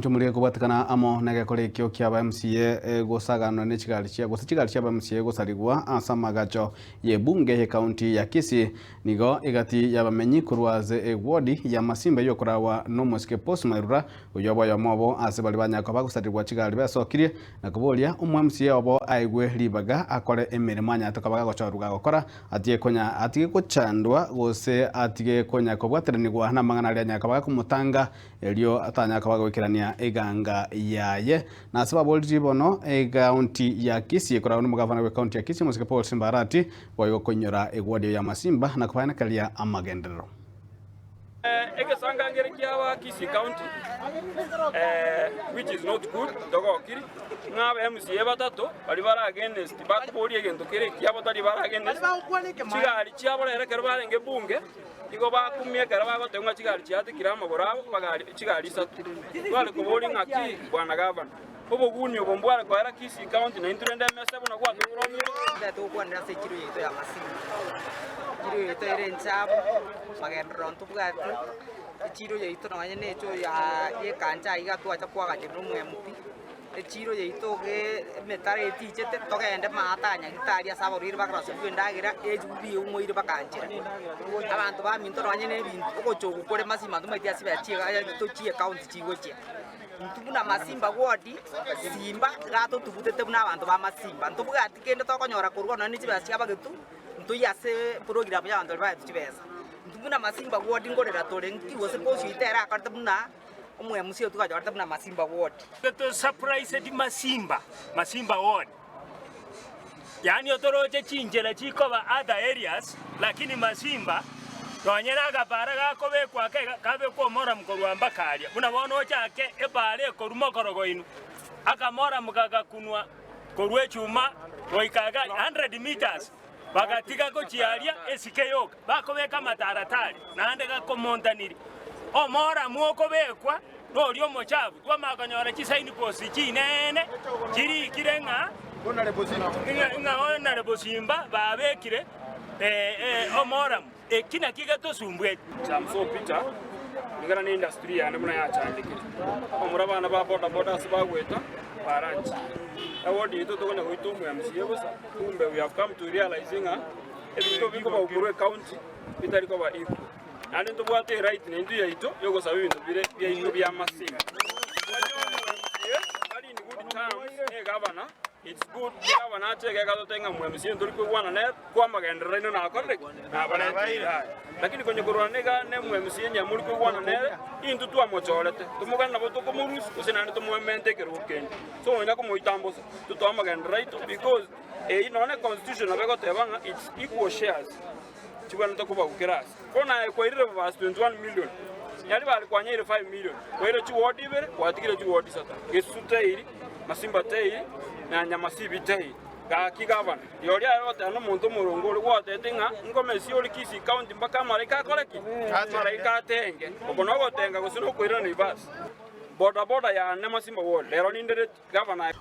Chumulie kubatikana amo nege korekio kia ba MCA gosagano ne chigali chia ba MCA gosaligwa asa magacho ye bunge ye county ya Kisii nigo igati ya bamenyi kurwaze ward ya Masimba yokorawa no mosque post mairura uyobo ya mobo ase bali banyako bagosaligwa chigali basokirie na kubolia umu MCA obo aigwe libaga akore emirimo anyatoka bagagochoruga gokora atige kuchandwa gose atige konya kobwateranirwa na mang'ana ali anyako bagakumutanga elio atanyako bagwikirania eganga yaye na sababu bono county ya Kisii kora no mugavana wa county ya Kisii Mosike Paul Simbarati wayo konyora egwadi ya Masimba na kufanya kalia amagendero Egesanga ngere kiawa Kisii county which is not good dogo kiri ngabe MCA batatu bali bara against bakubori egento kire kiabo tali bara against chigali chiabo rere kerba nge bunge igo bakumye kerba gotenga chigali chiate kirama borabo bagali chigali satu bali kubori ngaki bwana gavana bobo gunyo bombwara kwa era Kisii county na intrende mesa bona kwa turomyo ndato kwa ndase chiru yeto ya Masimba chiru yeto ere nchabo magendro ntubwatu chiru yeto nanye necho ya kanja igatu acha kwa gachiro mwempi chiro yeito ge metare tichete togende matanya gitaria saborire bakraso bwendagira ejubi umoire bakanjira abantu ba minto nanye ne bintu ogochogo kore Masimba ntumaitia sibachiga to chie county chigoche ntubuna Masimba ward Simba gato tubutete buna abantu ba Masimba ntubugati kende tokonyora kurwa nani chibasiga bagetu ntuyase program ya abantu ba chibesa ntubuna Masimba ward ngorera tore ntiwose posi itera akarte buna umwe musio tukajorta buna Masimba ward to surprise di Masimba ward yani otoroje chinjera chikoba other areas lakini Masimba tonyera gabara gakobe kwake kabe ko mora mkorwa mbakaria buna bono chake ebale korumo korogoinu akamora mugaga kunwa korwe chuma roikaga 100 meters bagatika ko chiaria esikeyoka bakobeka mataratari nande gakomontaniri omora muoko bekwa rolio mochabu twamakanyora chisaini post chinene chiri kirenga ona Simba babekire omora kina kigato sumbwe Samso Peter ngara ni industry ya ndimuna ya chandikire omura bana ba boda sibagweta paranchi award ito tokona goitumwe MCA bosa kumbe we have come to realizing ebito biko ba ukuru county bitari ko ba iko andi tobwate right na indu yaito yogo sabe bintu bire bya indu bya Masimba ali ni good time governor it's good governor cheke gato tenga mu MCA nduri ko wana ne kwa magendera ino na correct na bana lakini kwenye koronega ne mu MCA nya muri ko wana ne indu tu amochorete tumugana nabo to komurus usinane to muemente keruken so ina ko moitambo to to magendera ito because ino ne constitution abego tebanga it's equal shares chibana to kuba ukirasi kona ko irire bas 21 million yali bali kwanyire 5 million ko ire chi ward ibere kwatikire chi ward sata gesutei Masimba tei na Nyamasibi tei ga kigavana yori ayote no muntu murunguri wote tinga ngomesi ori Kisii county mpaka marika koleki marika tenge okono gotenga gusino kwira ni bas boda ya Masimba ward lero ni ndere gavana